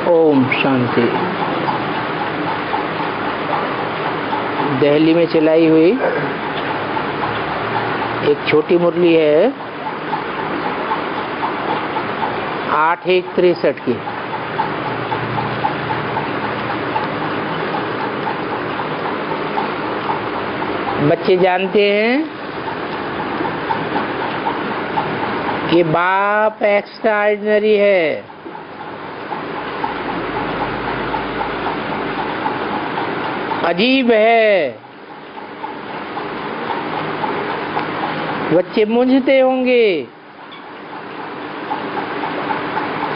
ओम शांति। दिल्ली में चलाई हुई एक छोटी मुरली है 8/1/63 की। बच्चे जानते हैं कि बाप एक्स्ट्राऑर्डिनरी है। अजीब है। बच्चे मूंझते होंगे,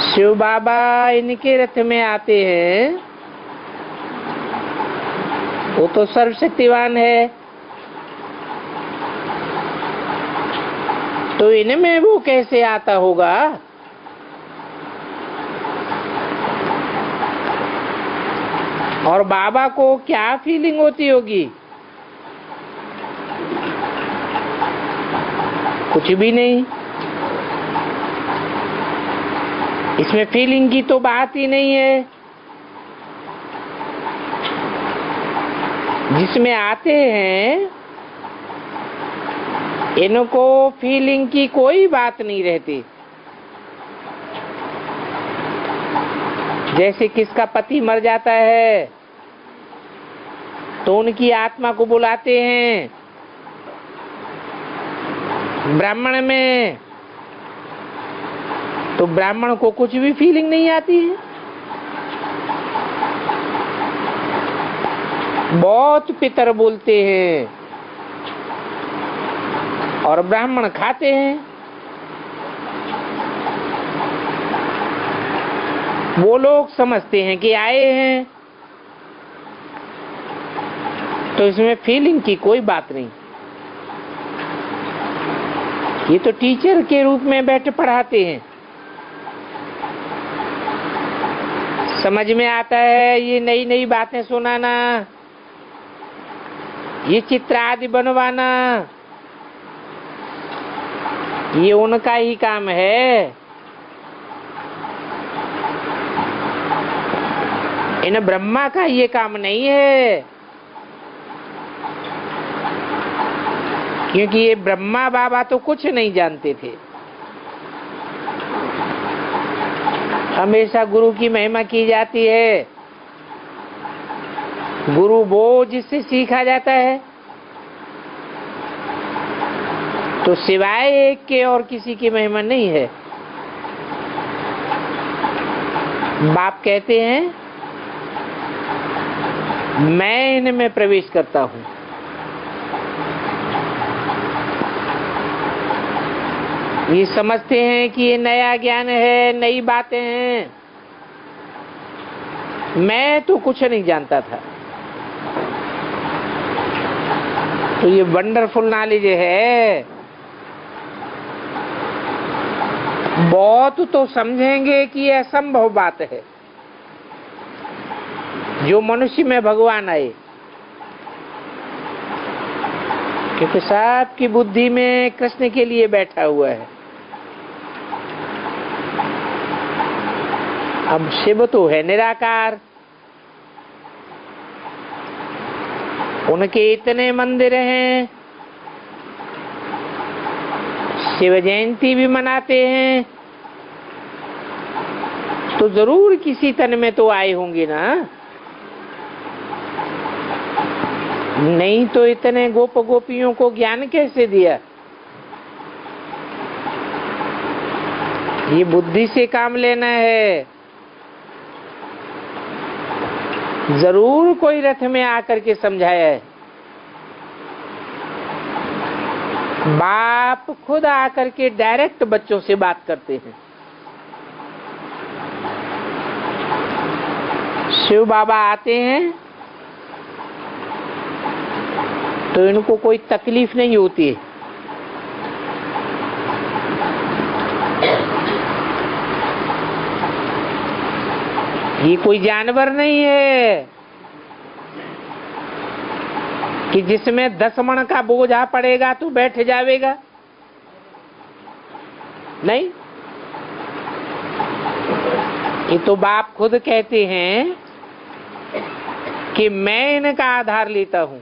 शिव बाबा इनके रथ में आते हैं, वो तो सर्वशक्तिवान है, तो इनमें वो कैसे आता होगा? और बाबा को क्या फीलिंग होती होगी? कुछ भी नहीं। इसमें फीलिंग की तो बात ही नहीं है। जिसमें आते हैं इनको फीलिंग की कोई बात नहीं रहती। जैसे किसका पति मर जाता है तो उनकी आत्मा को बुलाते हैं ब्राह्मण में, तो ब्राह्मण को कुछ भी फीलिंग नहीं आती है। बहुत पितर बोलते हैं और ब्राह्मण खाते हैं। वो लोग समझते हैं कि आए हैं, तो इसमें फीलिंग की कोई बात नहीं। ये तो टीचर के रूप में बैठ पढ़ाते हैं। समझ में आता है ये नई नई बातें सुनाना, ये चित्र आदि बनवाना, ये उनका ही काम है। इन ब्रह्मा का ये काम नहीं है, क्योंकि ये ब्रह्मा बाबा तो कुछ नहीं जानते थे। हमेशा गुरु की महिमा की जाती है। गुरु वो जिससे सीखा जाता है, तो सिवाय एक के और किसी की महिमा नहीं है। बाप कहते हैं मैं इनमें प्रवेश करता हूं। ये समझते हैं कि ये नया ज्ञान है, नई बातें हैं। मैं तो कुछ नहीं जानता था। तो ये वंडरफुल नॉलेज है। बहुत तो समझेंगे कि ये असंभव बात है जो मनुष्य में भगवान आए, क्योंकि सबकी बुद्धि में कृष्ण के लिए बैठा हुआ है। अब शिव तो है निराकार, उनके इतने मंदिर हैं, शिव जयंती भी मनाते हैं, तो जरूर किसी तन में तो आए होंगे ना। नहीं तो इतने गोप गोपियों को ज्ञान कैसे दिया? ये बुद्धि से काम लेना है। जरूर कोई रथ में आकर के समझाया है। बाप खुद आकर के डायरेक्ट बच्चों से बात करते हैं। शिव बाबा आते हैं तो इनको कोई तकलीफ नहीं होती है। ये कोई जानवर नहीं है कि जिसमें 10 मण का बोझा पड़ेगा तो बैठ जावेगा। नहीं, ये तो बाप खुद कहते हैं कि मैं इनका आधार लेता हूं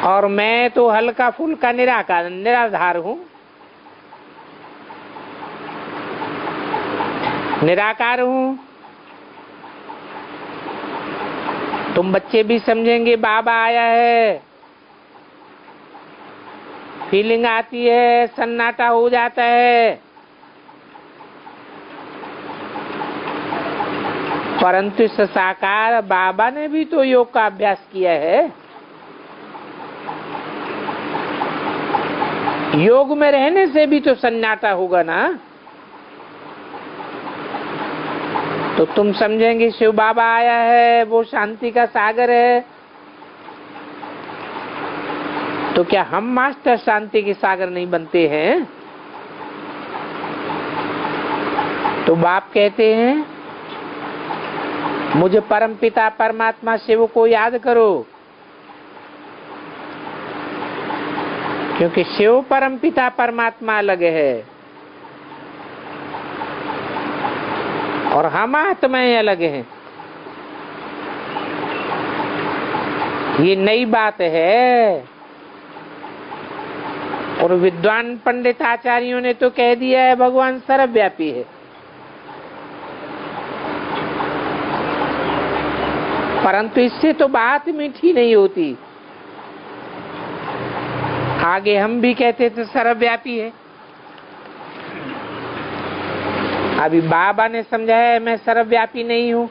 और मैं तो हल्का फुल्का निराधार हूं, निराकार हूं। तुम बच्चे भी समझेंगे बाबा आया है, फीलिंग आती है, सन्नाटा हो जाता है, परंतु इस साकार बाबा ने भी तो योग का अभ्यास किया है। योग में रहने से भी तो सन्नाटा होगा ना। तो तुम समझेंगे शिव बाबा आया है, वो शांति का सागर है। तो क्या हम मास्टर शांति के सागर नहीं बनते हैं? तो बाप कहते हैं मुझे परमपिता परमात्मा शिव को याद करो, क्योंकि शिव परमपिता परमात्मा अलग है और हम आत्माएं अलग हैं। ये नई बात है और विद्वान पंडित आचार्यों ने तो कह दिया है भगवान सर्वव्यापी है, परंतु इससे तो बात मीठी नहीं होती। आगे हम भी कहते थे सर्वव्यापी है, अभी बाबा ने समझाया मैं सर्वव्यापी नहीं हूं।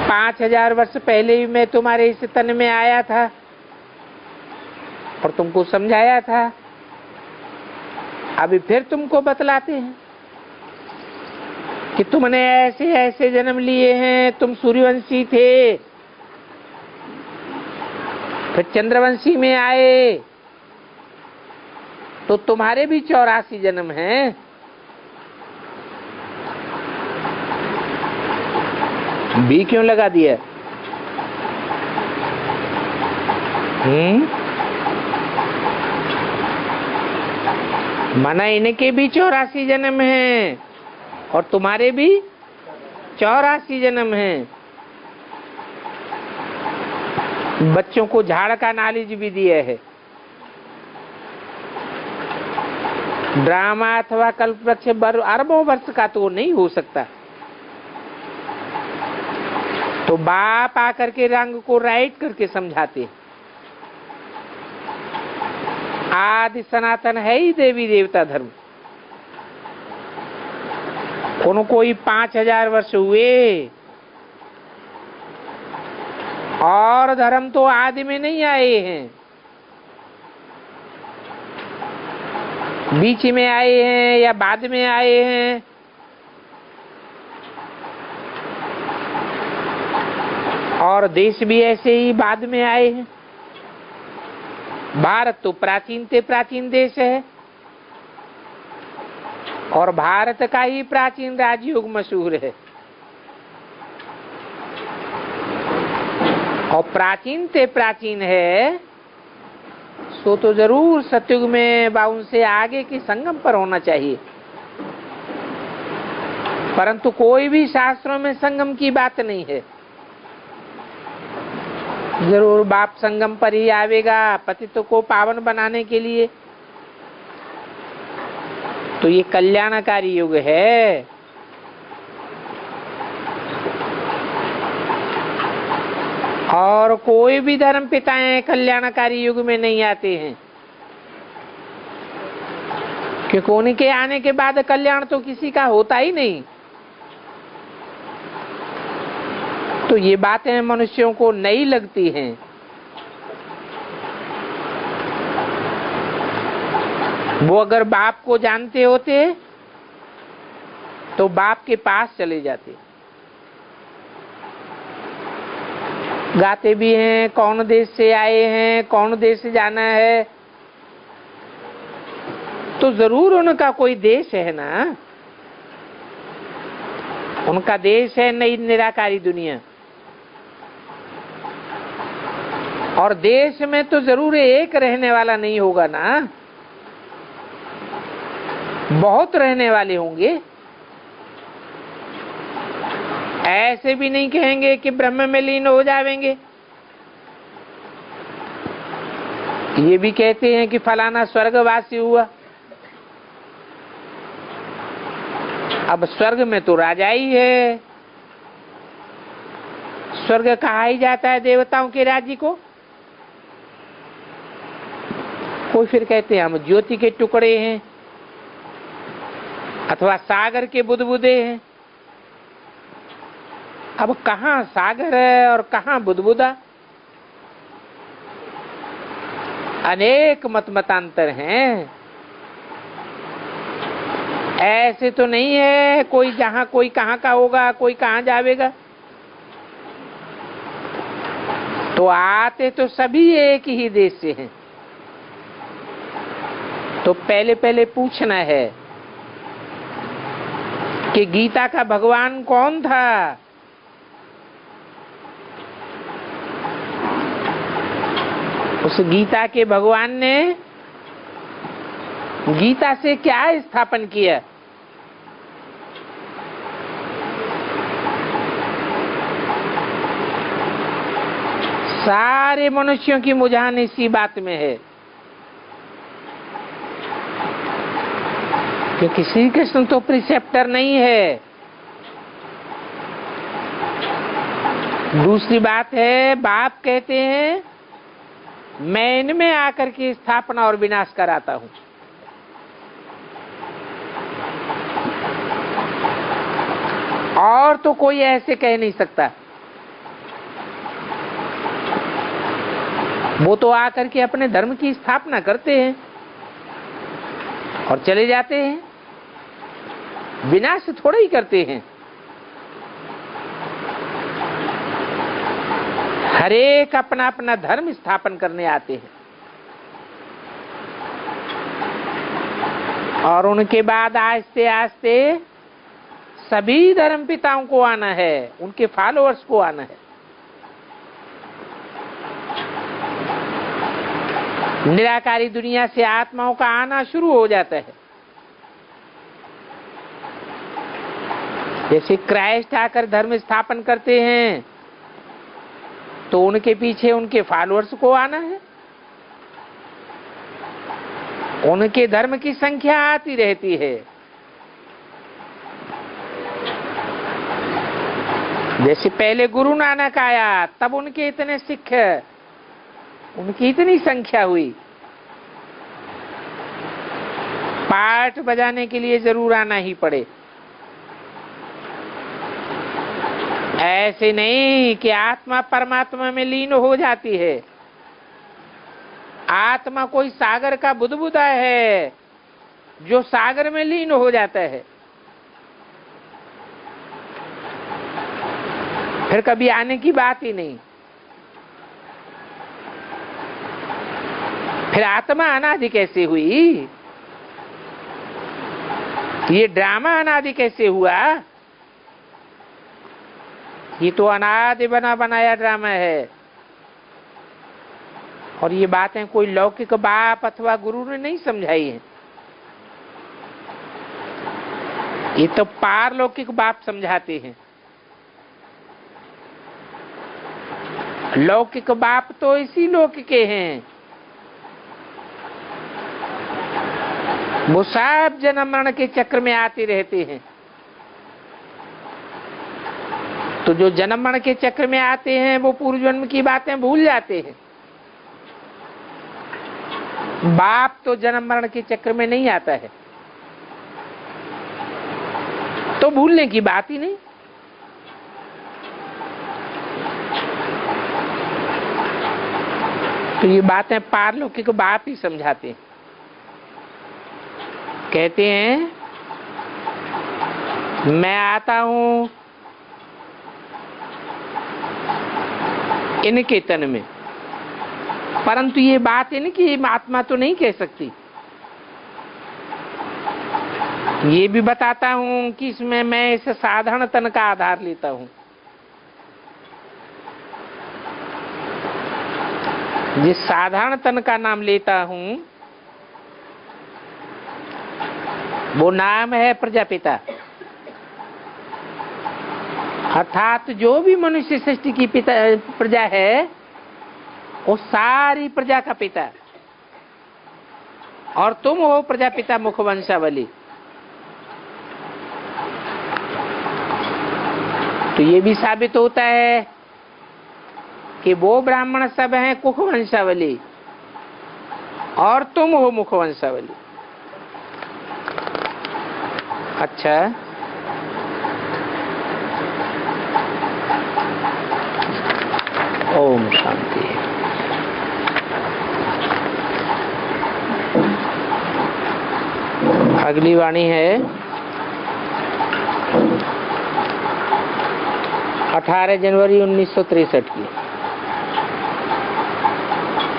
5000 वर्ष पहले भी मैं तुम्हारे इस तन में आया था और तुमको समझाया था। अभी फिर तुमको बतलाते हैं कि तुमने ऐसे ऐसे जन्म लिए हैं, तुम सूर्यवंशी थे, फिर चंद्रवंशी में आए, तो तुम्हारे भी 84 जन्म हैं। बी क्यों लगा दिया? माना इनके भी 84 जन्म हैं और तुम्हारे भी 84 जन्म हैं। बच्चों को झाड़ का नॉलेज भी दिया है। ड्रामा अथवा कल्पवृक्ष अरबों वर्ष का तो नहीं हो सकता। तो बाप आकर के रंग को राइट करके समझाते, आदि सनातन है ही देवी देवता धर्म। उनको ही 5000 वर्ष हुए और धर्म तो आदि में नहीं आए हैं, बीच में आए हैं या बाद में आए हैं। और देश भी ऐसे ही बाद में आए हैं। भारत तो प्राचीन से प्राचीन देश है और भारत का ही प्राचीन राजयोग मशहूर है। और प्राचीन से प्राचीन है सो तो जरूर सतयुग में बाउन से आगे की संगम पर होना चाहिए, परंतु कोई भी शास्त्रों में संगम की बात नहीं है। जरूर बाप संगम पर ही आवेगा पतितों को पावन बनाने के लिए। तो ये कल्याणकारी युग है। और कोई भी धर्म पिताएं कल्याणकारी युग में नहीं आते हैं, क्योंकि उनके आने के बाद कल्याण तो किसी का होता ही नहीं। तो ये बातें मनुष्यों को नई लगती हैं। वो अगर बाप को जानते होते तो बाप के पास चले जाते। गाते भी हैं कौन देश से आए हैं, कौन देश से जाना है, तो जरूर उनका कोई देश है ना। उनका देश है नई निराकारी दुनिया। और देश में तो जरूर एक रहने वाला नहीं होगा ना। बहुत रहने वाले होंगे। ऐसे भी नहीं कहेंगे कि ब्रह्म में लीन हो जाएंगे। ये भी कहते हैं कि फलाना स्वर्गवासी हुआ। अब स्वर्ग में तो राजा ही है, स्वर्ग कहा ही जाता है देवताओं के राज्य को। कोई फिर कहते हैं हम ज्योति के टुकड़े हैं अथवा सागर के बुदबुदे हैं। अब कहाँ सागर है और कहाँ बुदबुदा? अनेक मतांतर हैं। ऐसे तो नहीं है कोई जहां कोई कहां का होगा, कोई कहां जावेगा। तो आते तो सभी एक ही देश से हैं। तो पहले पहले पूछना है कि गीता का भगवान कौन था? उस गीता के भगवान ने गीता से क्या स्थापन किया? सारे मनुष्यों की मुझान इसी बात में है, क्योंकि श्री कृष्ण तो प्रिसेप्टर नहीं है। दूसरी बात है, बाप कहते हैं मैं इनमें आकर के स्थापना और विनाश कराता हूं। और तो कोई ऐसे कह नहीं सकता। वो तो आकर के अपने धर्म की स्थापना करते हैं और चले जाते हैं, विनाश थोड़ा ही करते हैं। हर एक अपना अपना धर्म स्थापन करने आते हैं और उनके बाद आस्ते आस्ते सभी धर्म पिताओं को आना है, उनके फॉलोअर्स को आना है। निराकारी दुनिया से आत्माओं का आना शुरू हो जाता है। जैसे क्राइस्ट आकर धर्म स्थापन करते हैं तो उनके पीछे उनके फॉलोअर्स को आना है। उनके धर्म की संख्या आती रहती है। जैसे पहले गुरु नानक आया तब उनके इतने सिख, उनकी इतनी संख्या हुई। पाठ बजाने के लिए जरूर आना ही पड़े। ऐसे नहीं कि आत्मा परमात्मा में लीन हो जाती है। आत्मा कोई सागर का बुदबुदा है जो सागर में लीन हो जाता है, फिर कभी आने की बात ही नहीं। फिर आत्मा अनादि कैसे हुई? ये ड्रामा अनादि कैसे हुआ? ये तो अनादि बना बनाया ड्रामा है। और ये बातें कोई लौकिक बाप अथवा गुरु ने नहीं समझाई है, ये तो पारलौकिक बाप समझाते हैं। लौकिक बाप तो इसी लोक के हैं। वो सब जन्म मरण के चक्र में आते रहते हैं। तो जो जन्म मरण के चक्र में आते हैं वो पूर्व जन्म की बातें भूल जाते हैं। बाप तो जन्म मरण के चक्र में नहीं आता है, तो भूलने की बात ही नहीं। तो ये बातें पारलौकिक बाप ही समझाते हैं। कहते हैं मैं आता हूं इनके तन में, परंतु ये बात इनकी आत्मा तो नहीं कह सकती। ये भी बताता हूं कि इसमें मैं इस साधारण तन का आधार लेता हूं। जिस साधारण तन का नाम लेता हूं वो नाम है प्रजापिता। अर्थात जो भी मनुष्य सृष्टि की पिता प्रजा है वो सारी प्रजा का पिता, और तुम हो प्रजापिता मुखवंशावली। तो ये भी साबित होता है कि वो ब्राह्मण सब हैं कुखवंशावली और तुम हो मुखवंशावली। अच्छा, ओम शांति। अगली वाणी है 18 जनवरी 1963 की।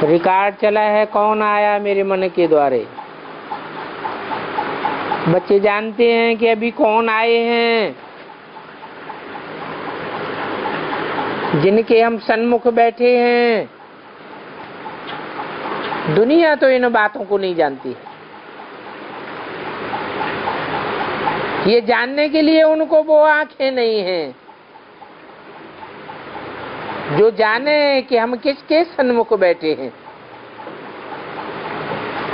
रिकॉर्ड चला है, कौन आया मेरे मन के द्वारे। बच्चे जानते हैं कि अभी कौन आए हैं, जिनके हम सन्मुख बैठे हैं। दुनिया तो इन बातों को नहीं जानती। ये जानने के लिए उनको वो आंखें नहीं हैं जो जाने कि हम किसके सन्मुख बैठे हैं।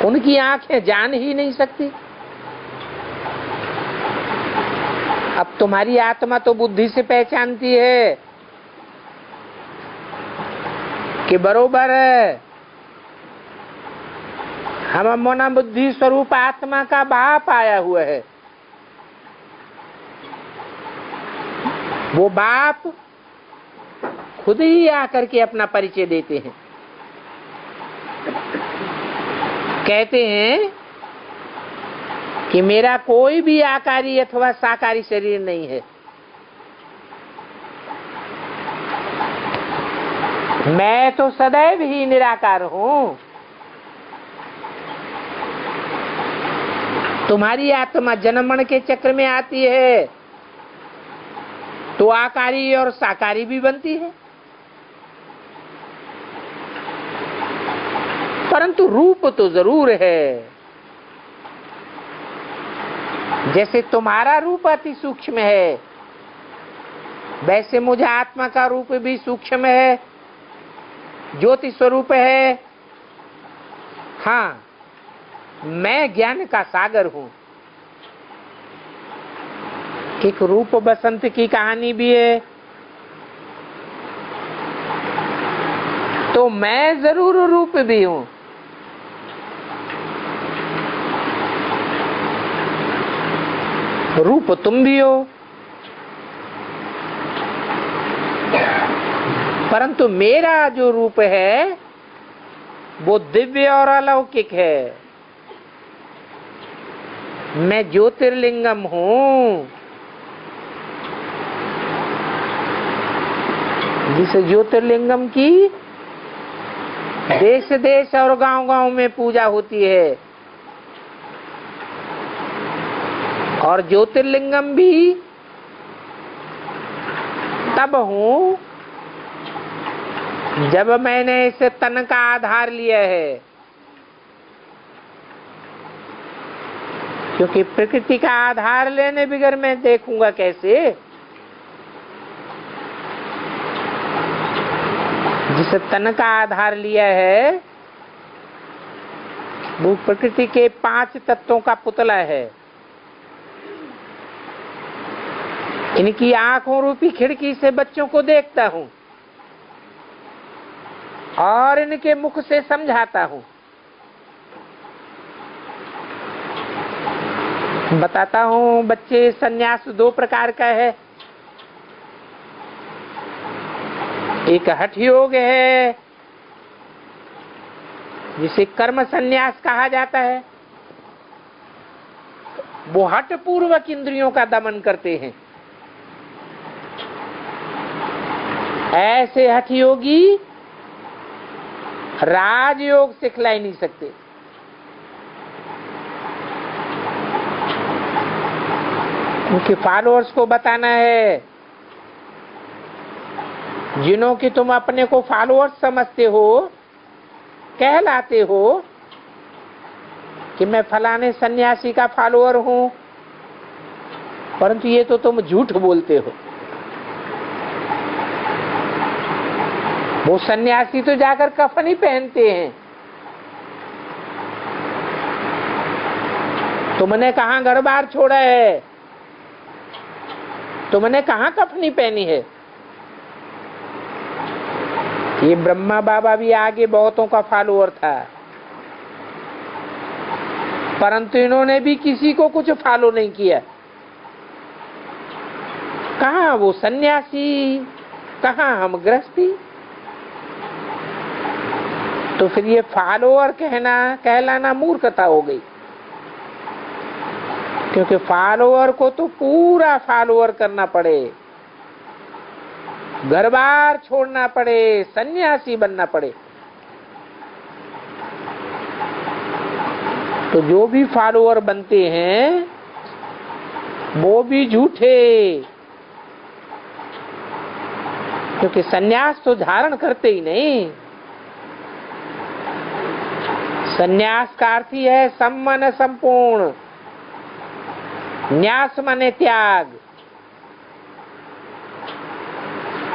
उनकी आंखें जान ही नहीं सकती। अब तुम्हारी आत्मा तो बुद्धि से पहचानती है कि बरोबर हम मना बुद्धि स्वरूप आत्मा का बाप आया हुआ है। वो बाप खुद ही आकर के अपना परिचय देते हैं। कहते हैं कि मेरा कोई भी आकारी अथवा साकारी शरीर नहीं है, मैं तो सदैव ही निराकार हूं। तुम्हारी आत्मा जन्म मरण के चक्र में आती है तो आकारी और साकारी भी बनती है, परंतु रूप तो जरूर है। जैसे तुम्हारा रूप अति सूक्ष्म है, वैसे मुझे आत्मा का रूप भी सूक्ष्म है, ज्योति स्वरूप है। हाँ, मैं ज्ञान का सागर हूं। एक रूप बसंत की कहानी भी है। तो मैं जरूर रूप भी हूं। रूप तुम भी हो, परंतु मेरा जो रूप है वो दिव्य और अलौकिक है। मैं ज्योतिर्लिंगम हूं। जिस ज्योतिर्लिंगम की देश देश और गांव गांव में पूजा होती है, और ज्योतिर्लिंगम भी तब हूं जब मैंने इस तन का आधार लिया है। क्योंकि प्रकृति का आधार लेने बगैर मैं देखूंगा कैसे। जिस तन का आधार लिया है वो प्रकृति के 5 तत्वों का पुतला है। इनकी आंखों रूपी खिड़की से बच्चों को देखता हूं और इनके मुख से समझाता हूं। बताता हूं बच्चे, सन्यास 2 प्रकार का है। एक हठ योग है जिसे कर्म सन्यास कहा जाता है। वो हठ पूर्वक इंद्रियों का दमन करते हैं। ऐसे हठ योगी राजयोग सिखलाई नहीं सकते। उनके फॉलोअर्स को बताना है, जिन्हों की तुम अपने को फॉलोअर्स समझते हो, कहलाते हो, कि मैं फलाने सन्यासी का फॉलोअर हूं, परंतु ये तो तुम झूठ बोलते हो। वो सन्यासी तो जाकर कफन ही पहनते हैं, तुमने कहां घर बार छोड़ा है, तुमने कहां कफनी पहनी है। ये ब्रह्मा बाबा भी आगे बहुतों का फॉलोअर था, परंतु इन्होंने भी किसी को कुछ फॉलो नहीं किया। कहां वो सन्यासी, कहां हम गृहस्थी। तो फिर ये फॉलोअर कहलाना मूर्खता हो गई, क्योंकि फॉलोअर को तो पूरा फॉलोअर करना पड़े, घर बार छोड़ना पड़े, सन्यासी बनना पड़े। तो जो भी फॉलोअर बनते हैं वो भी झूठे, क्योंकि सन्यास तो धारण करते ही नहीं। सन्यास का अर्थ ही है सम्मन संपूर्ण, न्यास माने त्याग।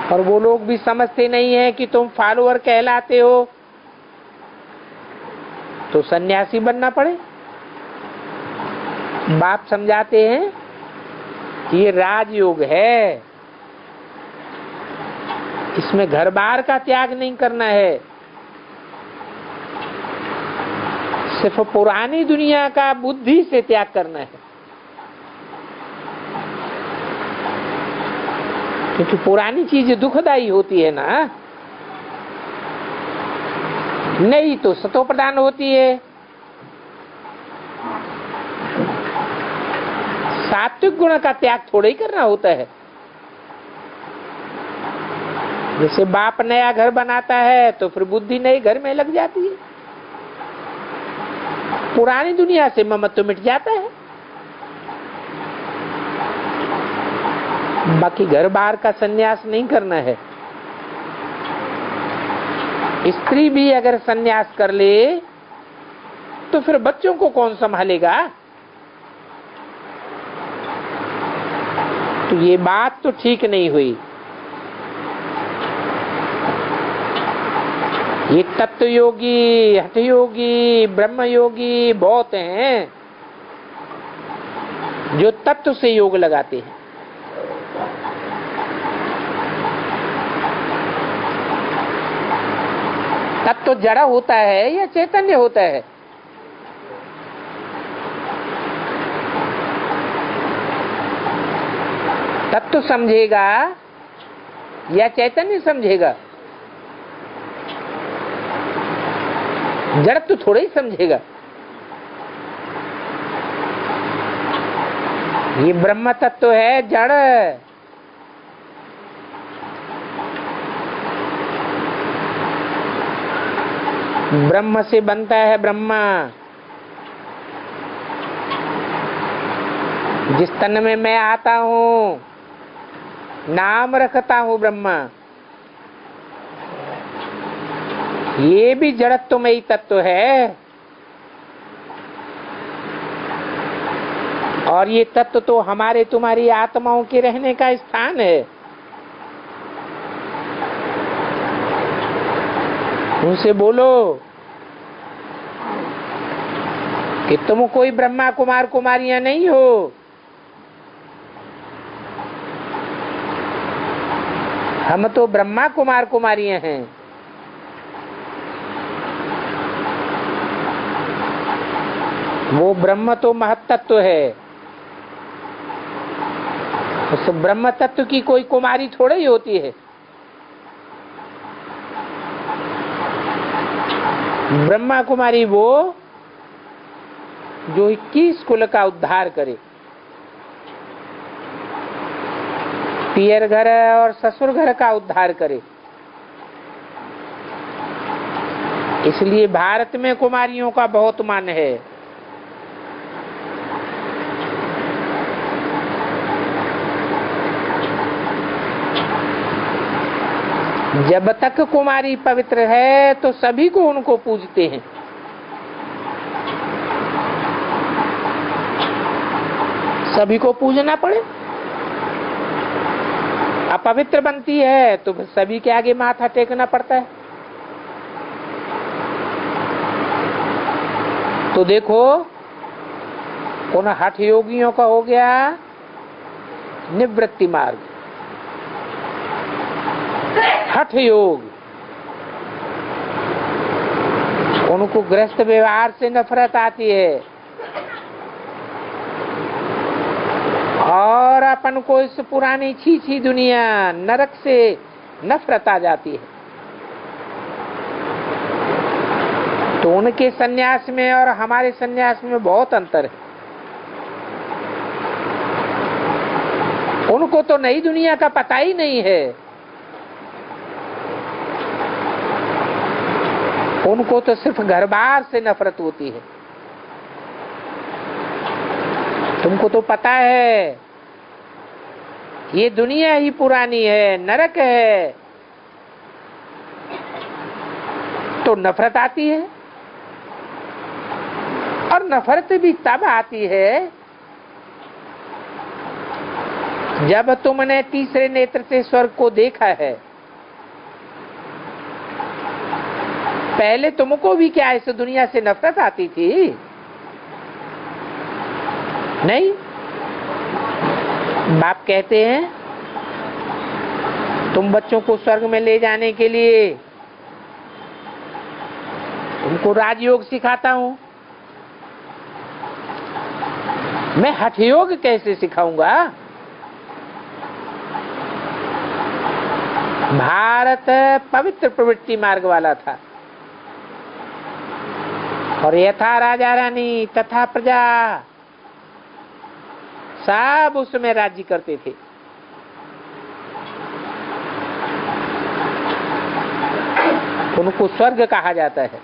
और वो लोग भी समझते नहीं है कि तुम फॉलोअर कहलाते हो तो सन्यासी बनना पड़े। बाप समझाते हैं कि ये राजयोग है, इसमें घर बार का त्याग नहीं करना है, सिर्फ पुरानी दुनिया का बुद्धि से त्याग करना है। क्योंकि पुरानी चीज दुखदायी होती है ना, नहीं तो सतो प्रधान होती है। सात्विक गुण का त्याग थोड़ा ही करना होता है। जैसे बाप नया घर बनाता है तो फिर बुद्धि नए घर में लग जाती है, पुरानी दुनिया से ममत्व मिट जाता है। बाकी घर बार का सन्यास नहीं करना है। स्त्री भी अगर सन्यास कर ले तो फिर बच्चों को कौन संभालेगा। तो ये बात तो ठीक नहीं हुई। ये तत्व योगी, हठ योगी, ब्रह्म योगी बहुत हैं जो तत्व से योग लगाते हैं। तत्व तो जड़ा होता है या चैतन्य होता है। तत्व समझेगा या चैतन्य समझेगा। जड़ तो थोड़ा ही समझेगा। ये ब्रह्म तत्व है जड़, ब्रह्म से बनता है ब्रह्मा। जिस तन में मैं आता हूँ नाम रखता हूँ ब्रह्मा। ये भी जड़त्वमयी तत्व है और ये तत्व तो हमारे तुम्हारी आत्माओं के रहने का स्थान है। उनसे बोलो कि तुम कोई ब्रह्मा कुमार कुमारियां नहीं हो, हम तो ब्रह्मा कुमार कुमारियां हैं। वो ब्रह्म तो महत्तत्व है, उस ब्रह्म तत्व की कोई कुमारी थोड़ी ही होती है। ब्रह्मा कुमारी वो जो 21 कुल का उद्धार करे, पियर घर और ससुर घर का उद्धार करे। इसलिए भारत में कुमारियों का बहुत मान है। जब तक कुमारी पवित्र है तो सभी को उनको पूजते हैं। सभी को पूजना पड़े। अपवित्र बनती है तो सभी के आगे माथा टेकना पड़ता है। तो देखो उन हठ योगियों का हो गया निवृत्ति मार्ग, हठ योग। उनको गृहस्थ व्यवहार से नफरत आती है और अपन को इस पुरानी छीछी दुनिया नरक से नफरत आ जाती है। तो उनके सन्यास में और हमारे सन्यास में बहुत अंतर है। उनको तो नई दुनिया का पता ही नहीं है। उनको तो सिर्फ घर बार से नफरत होती है। तुमको तो पता है ये दुनिया ही पुरानी है, नरक है, तो नफरत आती है। और नफरत भी तब आती है जब तुमने तीसरे नेत्र से स्वर्ग को देखा है। पहले तुमको भी क्या इस दुनिया से नफरत आती थी? नहीं। बाप कहते हैं तुम बच्चों को स्वर्ग में ले जाने के लिए तुमको राजयोग सिखाता हूं। मैं हठ योग कैसे सिखाऊंगा? भारत पवित्र प्रवृत्ति मार्ग वाला था और यथा राजा रानी तथा प्रजा सब उसमें राज्य करते थे। उनको स्वर्ग कहा जाता है।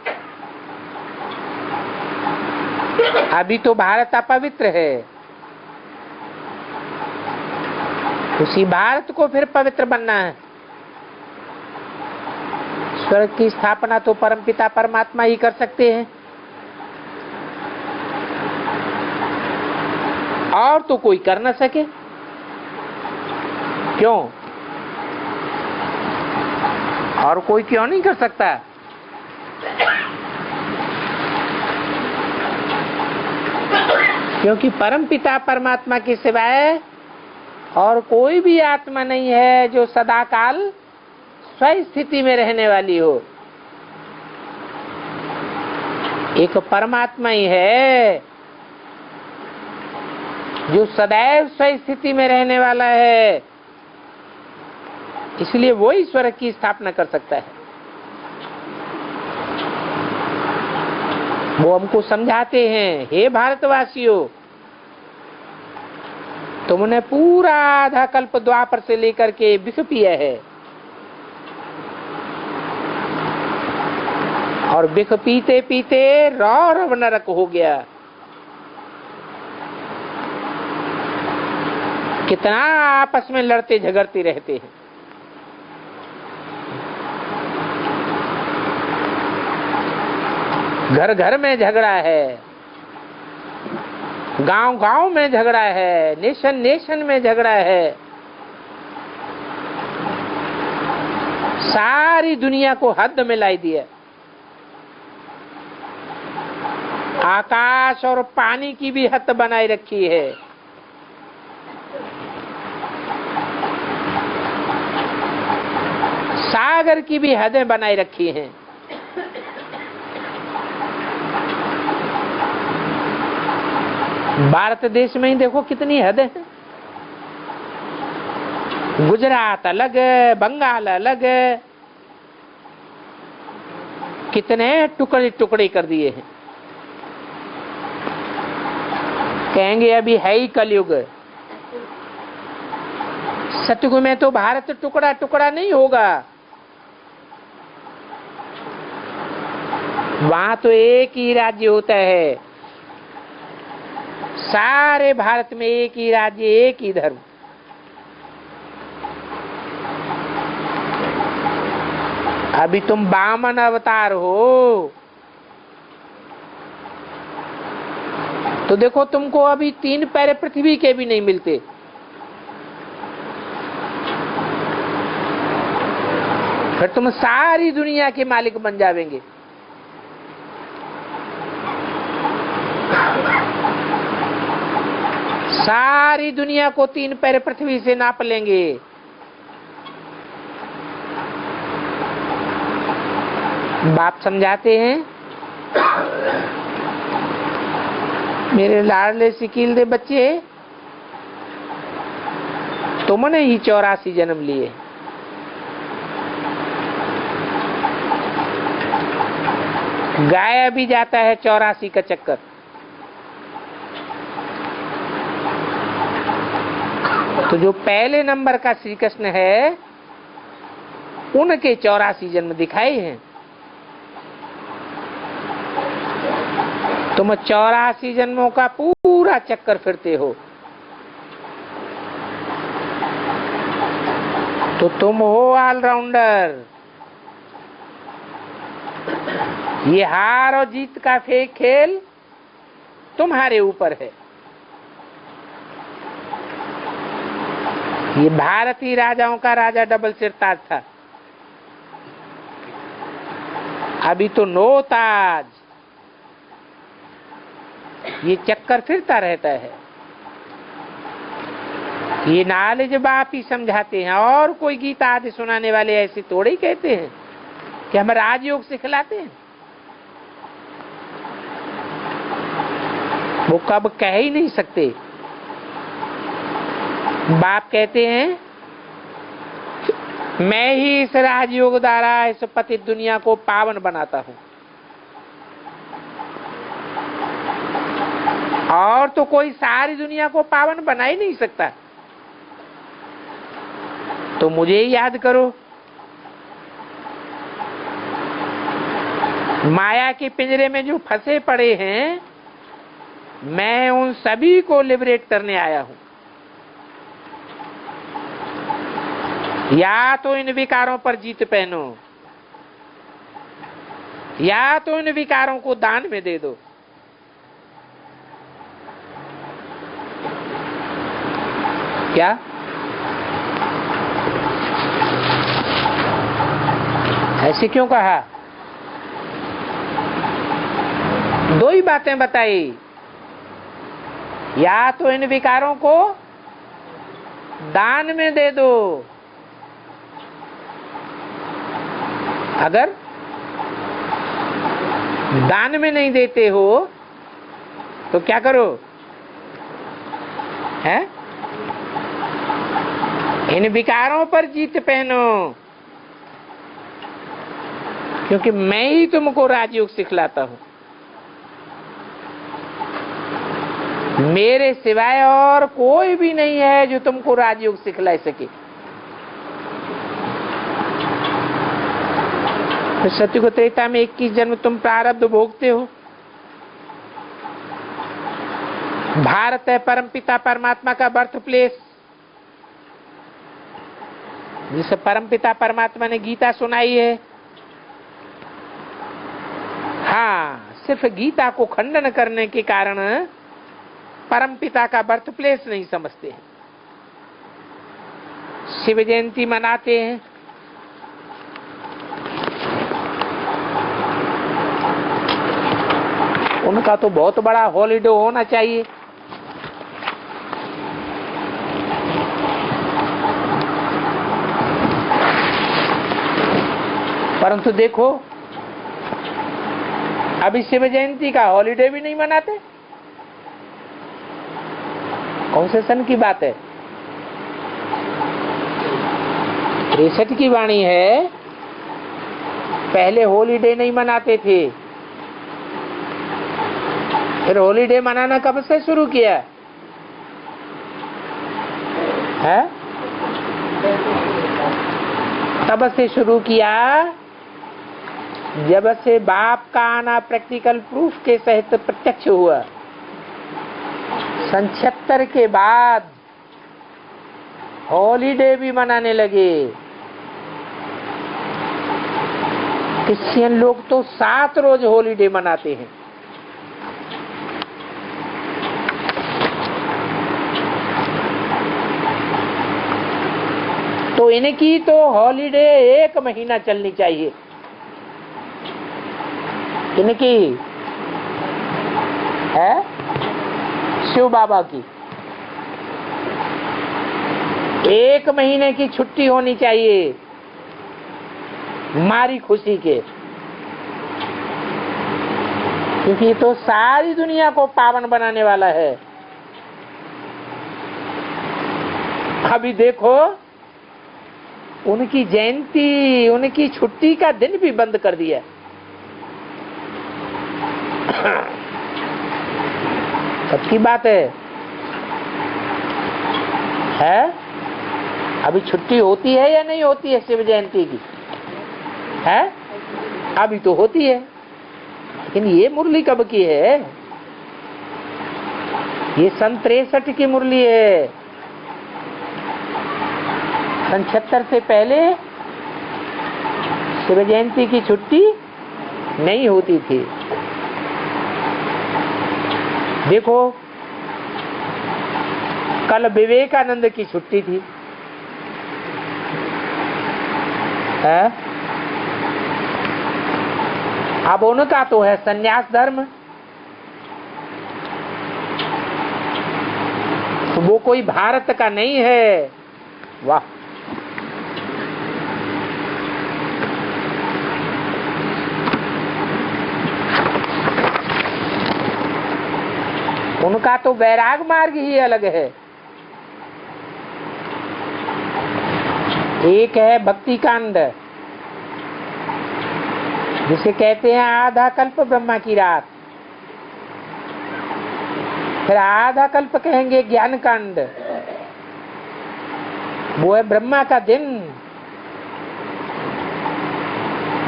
अभी तो भारत अपवित्र है, उसी भारत को फिर पवित्र बनना है। स्वर्ग की स्थापना तो परमपिता परमात्मा ही कर सकते हैं, और तो कोई कर न सके। क्यों? और कोई क्यों नहीं कर सकता? क्योंकि परमपिता परमात्मा के सिवाय और कोई भी आत्मा नहीं है जो सदाकाल स्व स्थिति में रहने वाली हो। एक परमात्मा ही है जो सदैव स्व स्थिति में रहने वाला है, इसलिए वो ईश्वर की स्थापना कर सकता है। वो हमको समझाते हैं, हे भारतवासियों, तुमने पूरा आधा कल्प द्वापर से लेकर के विष पिया है और विष पीते पीते रौरव नरक हो गया। कितना आपस में लड़ते झगड़ते रहते हैं। घर घर में झगड़ा है, गांव गांव में झगड़ा है, नेशन नेशन में झगड़ा है। सारी दुनिया को हद में लाई दिया। आकाश और पानी की भी हद बनाई रखी है। सागर की भी हदें बनाई रखी हैं। भारत देश में ही देखो कितनी हदें हैं। गुजरात अलग, बंगाल अलग, कितने टुकड़े टुकड़े कर दिए हैं। कहेंगे अभी है ही कलयुग। सतयुग में तो भारत टुकड़ा टुकड़ा नहीं होगा। वहां तो एक ही राज्य होता है। सारे भारत में एक ही राज्य, एक ही धर्म। अभी तुम वामन अवतार हो तो देखो तुमको अभी 3 पैर पृथ्वी के भी नहीं मिलते, फिर तुम सारी दुनिया के मालिक बन जावेंगे। सारी दुनिया को 3 पैर पृथ्वी से नाप लेंगे। बाप समझाते हैं, मेरे लाडले सिकील दे बच्चे, तुमने ही 84 जन्म लिए। गाया भी जाता है 84 का चक्कर। तो जो पहले नंबर का श्री कृष्ण है, उनके 84 जन्म दिखाए हैं। तुम 84 जन्मों का पूरा चक्कर फिरते हो, तो तुम हो ऑलराउंडर। ये हार और जीत का फेक खेल तुम्हारे ऊपर है। ये भारतीय राजाओं का राजा डबल सिरताज था, अभी तो 9 ताज। ये चक्कर फिरता रहता है। ये नॉलेज बाप ही समझाते हैं, और कोई गीता आदि सुनाने वाले ऐसे थोड़े ही कहते हैं कि हम राजयोग सिखलाते हैं। वो कब कह ही नहीं सकते। बाप कहते हैं, मैं ही इस राजयोग द्वारा इस पतित दुनिया को पावन बनाता हूं, और तो कोई सारी दुनिया को पावन बना ही नहीं सकता। तो मुझे ही याद करो। माया के पिंजरे में जो फंसे पड़े हैं, मैं उन सभी को लिबरेट करने आया हूं। या तो इन विकारों पर जीत पहनो, या तो इन विकारों को दान में दे दो। क्या ऐसे क्यों कहा? 2 ही बातें बताई, या तो इन विकारों को दान में दे दो, अगर दान में नहीं देते हो तो क्या करो? हैं? इन विकारों पर जीत पहनो, क्योंकि मैं ही तुमको राजयोग सिखलाता हूं। मेरे सिवाय और कोई भी नहीं है जो तुमको राजयोग सिखला सके। सत्युग त्रेता में 21 जन्म तुम प्रारब्ध भोगते हो। भारत है परमपिता परमात्मा का बर्थ प्लेस, जिसे परमपिता परमात्मा ने गीता सुनाई है। हाँ, सिर्फ गीता को खंडन करने के कारण परमपिता का बर्थ प्लेस नहीं समझते हैं। शिव जयंती मनाते हैं, उनका तो बहुत बड़ा हॉलीडे होना चाहिए। परंतु देखो, अभी शिव जयंती का हॉलीडे भी नहीं मनाते। कौन से सन की बात है? 63 की वाणी है। पहले हॉलीडे नहीं मनाते थे, फिर हॉलीडे मनाना कब से शुरू किया है? तब से शुरू किया जब से बाप का आना प्रैक्टिकल प्रूफ के सहित प्रत्यक्ष हुआ। सन 76 के बाद हॉलीडे भी मनाने लगे। क्रिश्चियन लोग तो 7 रोज हॉलीडे मनाते हैं। तो इनकी तो हॉलीडे 1 महीना चलनी चाहिए। इनकी है शिव बाबा की 1 महीने की छुट्टी होनी चाहिए हमारी खुशी के, क्योंकि ये तो सारी दुनिया को पावन बनाने वाला है। अभी देखो उनकी जयंती, उनकी छुट्टी का दिन भी बंद कर दिया। सच्ची बात है? अभी छुट्टी होती है या नहीं होती है शिव जयंती की? है अभी तो होती है, लेकिन ये मुरली कब की है? ये सन 63 की मुरली है। सन 76 से पहले शिव जयंती की छुट्टी नहीं होती थी। देखो कल विवेकानंद की छुट्टी थी, है? अब उनका तो है संन्यास धर्म, तो वो कोई भारत का नहीं है। वाह, उनका तो वैराग मार्ग ही अलग है। एक है भक्ति कांड, जिसे कहते हैं आधा कल्प ब्रह्मा की रात, फिर आधा कल्प कहेंगे ज्ञान कांड, वो है ब्रह्मा का दिन।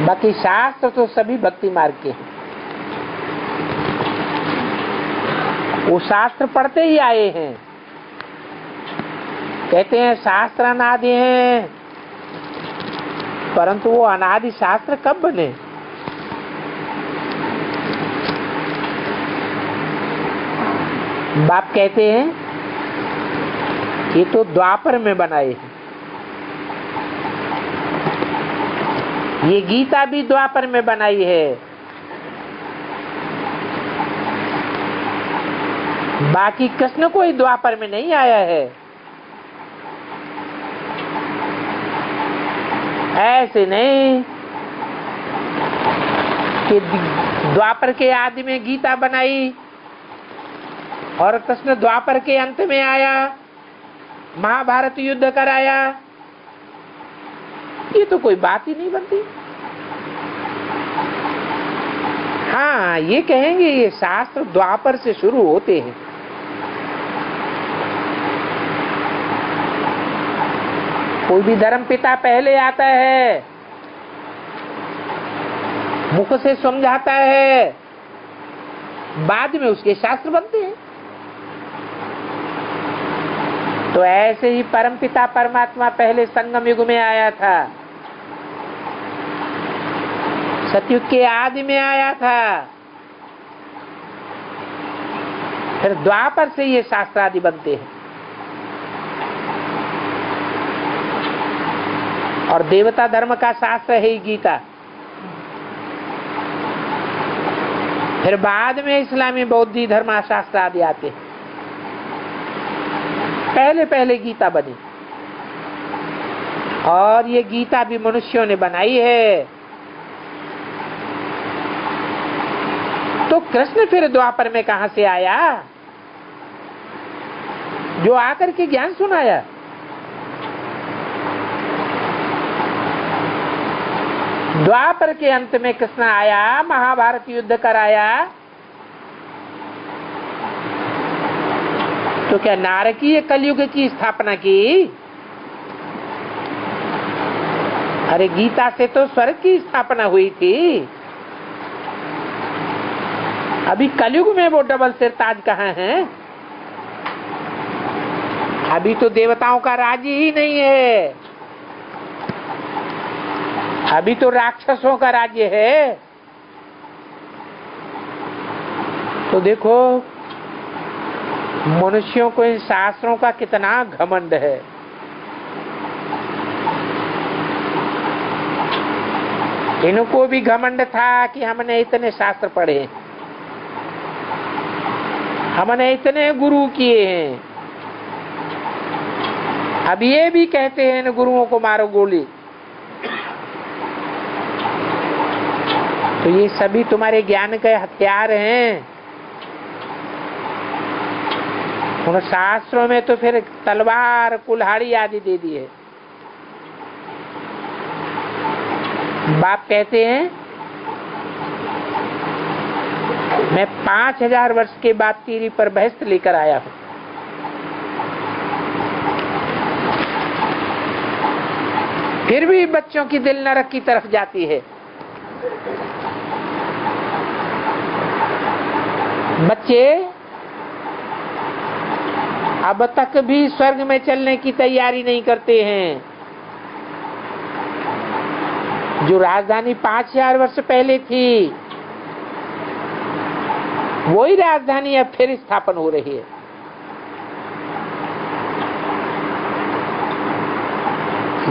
बाकी शास्त्र तो सभी भक्ति मार्ग के हैं, वो शास्त्र पढ़ते ही आए हैं। कहते हैं शास्त्र अनादि हैं, परंतु वो अनादि शास्त्र कब बने? बाप कहते हैं ये तो द्वापर में बनाए हैं। ये गीता भी द्वापर में बनाई है। बाकी कृष्ण कोई द्वापर में नहीं आया है। ऐसे नहीं कि द्वापर के आदि में गीता बनाई और कृष्ण द्वापर के अंत में आया, महाभारत युद्ध कराया। ये तो कोई बात ही नहीं बनती। हाँ, ये कहेंगे ये शास्त्र द्वापर से शुरू होते हैं। कोई भी धर्म पिता पहले आता है, मुख से समझाता है, बाद में उसके शास्त्र बनते हैं। तो ऐसे ही परमपिता परमात्मा पहले संगम युग में आया था, सतयुग के आदि में आया था, फिर द्वापर से ये शास्त्र आदि बनते हैं। और देवता धर्म का शास्त्र है गीता। फिर बाद में इस्लामी बौद्धी धर्म शास्त्र आदि आते हैं। पहले पहले गीता बनी, और ये गीता भी मनुष्यों ने बनाई है। तो कृष्ण फिर द्वापर में कहां से आया जो आकर के ज्ञान सुनाया? द्वापर के अंत में कृष्ण आया, महाभारत युद्ध कराया। तो क्या नारकीय कलयुग की स्थापना की? अरे गीता से तो स्वर्ग की स्थापना हुई थी। अभी कलयुग में वो डबल सिर ताज कहाँ है? अभी तो देवताओं का राज्य ही नहीं है, अभी तो राक्षसों का राज्य है। तो देखो मनुष्यों को इन शास्त्रों का कितना घमंड है। इनको भी घमंड था कि हमने इतने शास्त्र पढ़े, हमने इतने गुरु किए हैं। अब ये भी कहते हैं इन गुरुओं को मारो गोली। तो ये सभी तुम्हारे ज्ञान के हथियार हैं। उन शास्त्रों में तो फिर तलवार कुल्हाड़ी आदि दे दी है। बाप कहते हैं मैं 5000 वर्ष के बाद तीरी पर बहस लेकर आया हूं। फिर भी बच्चों की दिल नरक की तरफ जाती है। बच्चे अब तक भी स्वर्ग में चलने की तैयारी नहीं करते हैं। जो राजधानी 5000 वर्ष पहले थी, वही राजधानी अब फिर स्थापन हो रही है।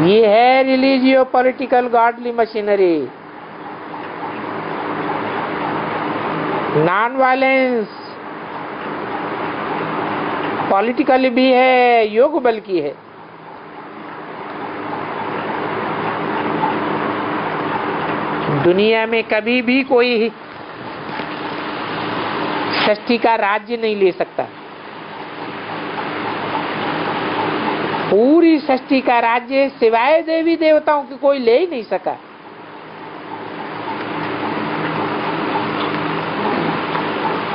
ये है religio political godly machinery. Non violence political भी है, योग बल की है। दुनिया में कभी भी कोई सृष्टि का राज्य नहीं ले सकता। पूरी सृष्टि का राज्य सिवाय देवी देवताओं की कोई ले ही नहीं सका।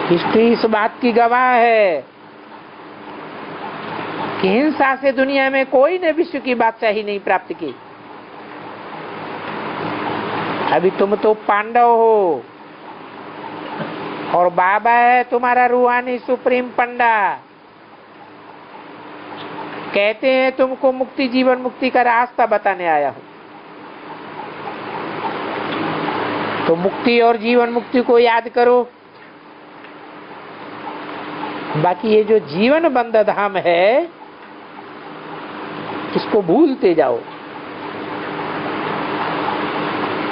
हिस्ट्री इस बात की गवाह है कि हिंसा से दुनिया में कोई ने विश्व की बादशाही नहीं प्राप्त की। अभी तुम तो पांडव हो और बाबा है तुम्हारा रूहानी सुप्रीम पंडा। कहते हैं तुमको मुक्ति, जीवन मुक्ति का रास्ता बताने आया हूं। तो मुक्ति और जीवन मुक्ति को याद करो। बाकी ये जो जीवन बंद धाम है, इसको भूलते जाओ।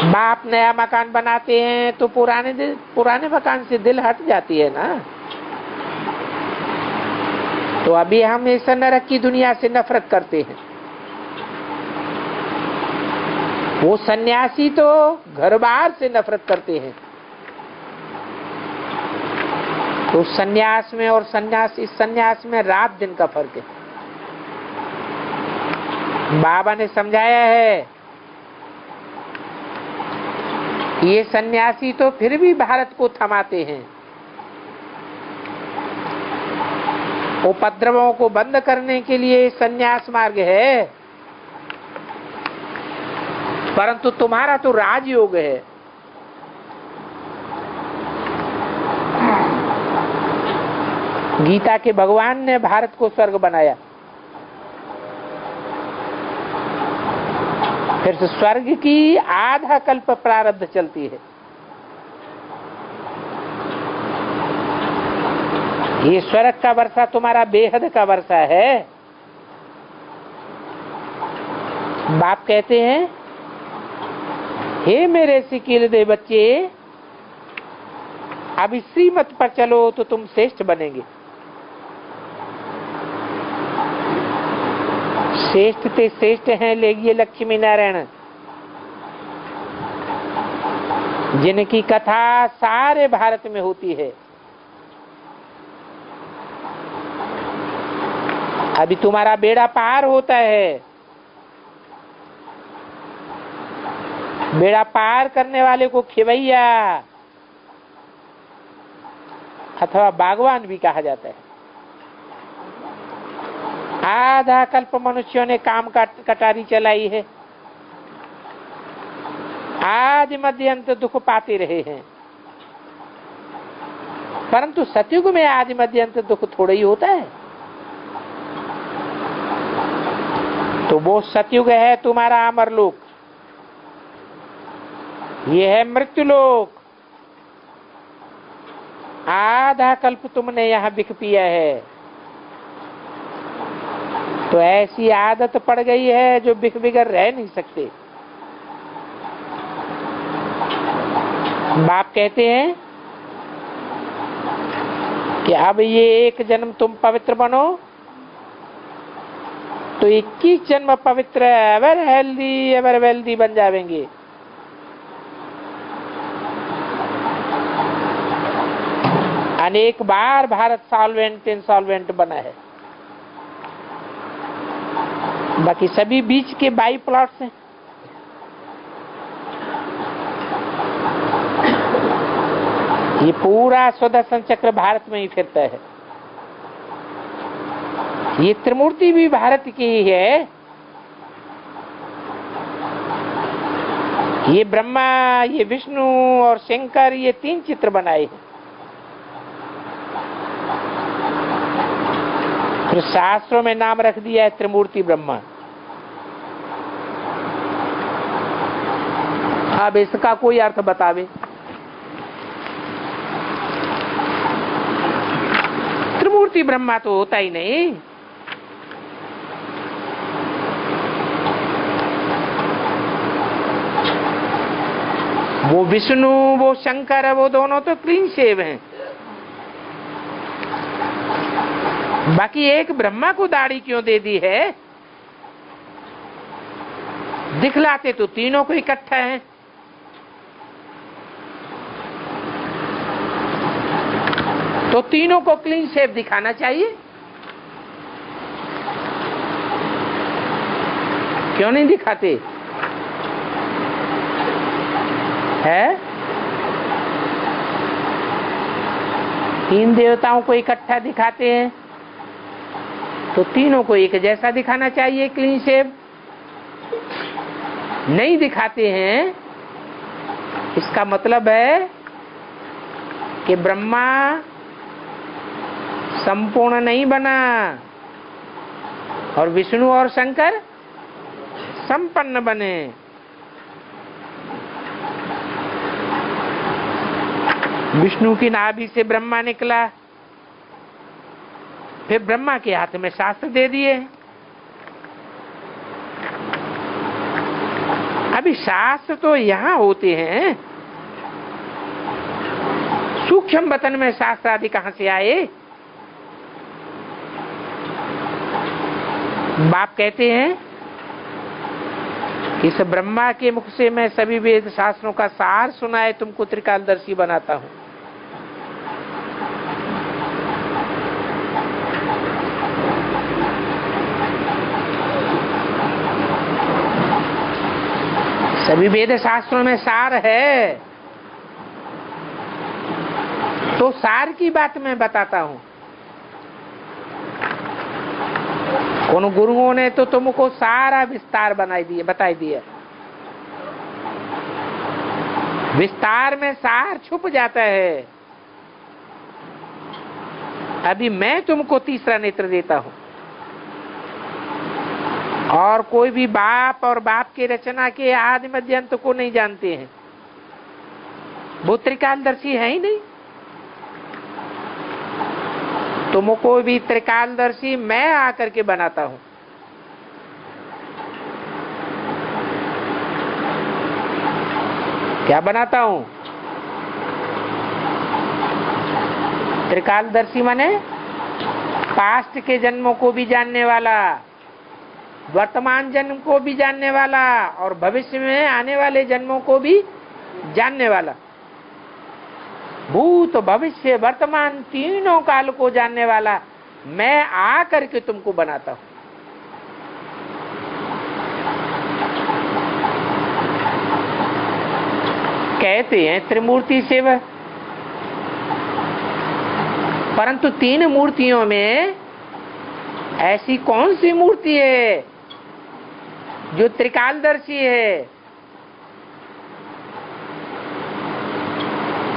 बाप नया मकान बनाते हैं तो पुराने मकान से दिल हट जाती है ना। तो अभी हम इस नरक की दुनिया से नफरत करते हैं। वो सन्यासी तो घर बार से नफरत करते हैं। तो सन्यास में और इस सन्यास में रात दिन का फर्क है। बाबा ने समझाया है, ये सन्यासी तो फिर भी भारत को थमाते हैं। उपद्रवों को बंद करने के लिए सन्यास मार्ग है, परंतु तुम्हारा तो राजयोग है। गीता के भगवान ने भारत को स्वर्ग बनाया। फिर से स्वर्ग की आधा कल्प प्रारब्ध चलती है। ये स्वर्ग का वर्षा तुम्हारा बेहद का वर्षा है। बाप कहते हैं, हे मेरे सिकील दे बच्चे, अब इस श्रीमत पर चलो तो तुम श्रेष्ठ बनेंगे। श्रेष्ठ ते श्रेष्ठ हैं लेगिए लक्ष्मी नारायण, जिनकी कथा सारे भारत में होती है। अभी तुम्हारा बेड़ा पार होता है। बेड़ा पार करने वाले को खिवैया अथवा बागवान भी कहा जाता है। आधा कल्प मनुष्यों ने काम कटारी चलाई है, आदि मध्य अंत दुख पाते रहे हैं, परंतु सतयुग में आदि मध्य अंत दुख थोड़ा ही होता है। तो वो सतयुग है तुम्हारा अमरलोक, ये है मृत्युलोक। आधा कल्प तुमने यहाँ बिक पिया है, तो ऐसी आदत पड़ गई है जो बिक बिगर रह नहीं सकते। बाप कहते हैं कि अब ये एक जन्म तुम पवित्र बनो तो 21 जन्म पवित्र एवर हेल्दी एवर वेल्दी बन जाएंगे। अनेक बार भारत सॉल्वेंट इंसॉल्वेंट बना है, बाकी सभी बीच के बाई प्लॉट्स हैं। ये पूरा सुदर्शन चक्र भारत में ही फिरता है। ये त्रिमूर्ति भी भारत की ही है। ये ब्रह्मा, ये विष्णु और शंकर, ये 3 चित्र बनाए हैं। फिर शास्त्रों में नाम रख दिया है त्रिमूर्ति ब्रह्मा। अब इसका कोई अर्थ बतावे। त्रिमूर्ति ब्रह्मा तो होता ही नहीं। वो विष्णु, वो शंकर, वो दोनों तो क्लीन शेव हैं। बाकी एक ब्रह्मा को दाढ़ी क्यों दे दी है? दिखलाते तो तीनों को इकट्ठा है। तो तीनों को क्लीन शेव दिखाना चाहिए, क्यों नहीं दिखाते है? 3 देवताओं को इकट्ठा दिखाते हैं तो तीनों को एक जैसा दिखाना चाहिए, क्लीन शेव। नहीं दिखाते हैं, इसका मतलब है कि ब्रह्मा संपूर्ण नहीं बना और विष्णु और शंकर संपन्न बने। विष्णु की नाभि से ब्रह्मा निकला, फिर ब्रह्मा के हाथ में शास्त्र दे दिए। अभी शास्त्र तो यहाँ होते हैं, सूक्ष्म वतन में शास्त्र आदि कहाँ से आए? बाप कहते हैं कि इस ब्रह्मा के मुख से मैं सभी वेद शास्त्रों का सार सुनाए तुमको त्रिकालदर्शी बनाता हूं। सभी वेद शास्त्रों में सार है, तो सार की बात मैं बताता हूं। उन गुरुओं ने तो तुमको सारा विस्तार बताई दिया। विस्तार में सार छुप जाता है। अभी मैं तुमको तीसरा नेत्र देता हूं। और कोई भी बाप और बाप की रचना के आदि मध्य अंत को नहीं जानते हैं। वो त्रिकालदर्शी है ही नहीं। तुमको भी त्रिकालदर्शी मैं आकर के बनाता हूं। क्या बनाता हूं? त्रिकालदर्शी माने पास्ट के जन्मों को भी जानने वाला, वर्तमान जन्म को भी जानने वाला और भविष्य में आने वाले जन्मों को भी जानने वाला। भूत, भविष्य, वर्तमान तीनों काल को जानने वाला मैं आकर के तुमको बनाता हूं। कहते हैं त्रिमूर्ति शिव, परंतु 3 मूर्तियों में ऐसी कौन सी मूर्ति है जो त्रिकालदर्शी है?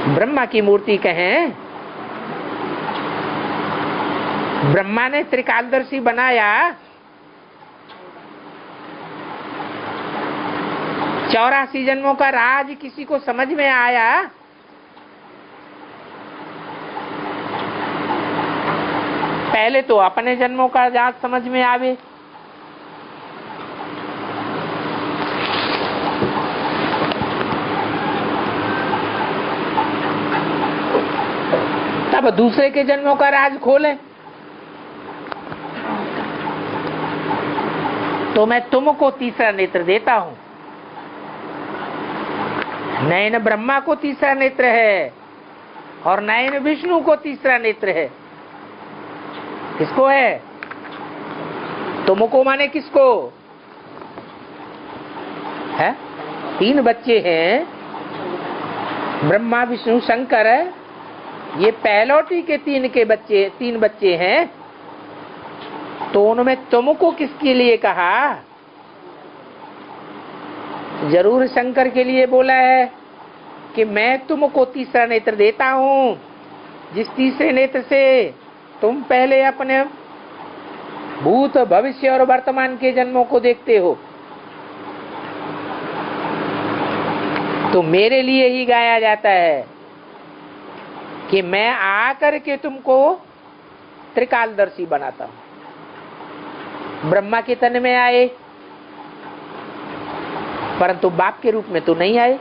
ब्रह्मा की मूर्ति कहें। ब्रह्मा ने त्रिकालदर्शी बनाया। 84 जन्मों का राज किसी को समझ में आया? पहले तो अपने जन्मों का राज समझ में आवे। अब दूसरे के जन्मों का राज खोलें तो मैं तुमको तीसरा नेत्र देता हूं। नयन ब्रह्मा को तीसरा नेत्र है और नयन विष्णु को तीसरा नेत्र है। किसको है? तुमको माने किसको है? 3 बच्चे हैं, ब्रह्मा विष्णु शंकर है, ये पहलौटी के 3 बच्चे हैं। तो उनमें तुमको किसके लिए कहा? जरूर शंकर के लिए बोला है कि मैं तुमको तीसरा नेत्र देता हूं, जिस तीसरे नेत्र से तुम पहले अपने भूत भविष्य और वर्तमान के जन्मों को देखते हो। तो मेरे लिए ही गाया जाता है कि मैं आकर के तुमको त्रिकालदर्शी बनाता हूं। ब्रह्मा के तन में आए, परंतु बाप के रूप में तो नहीं आए,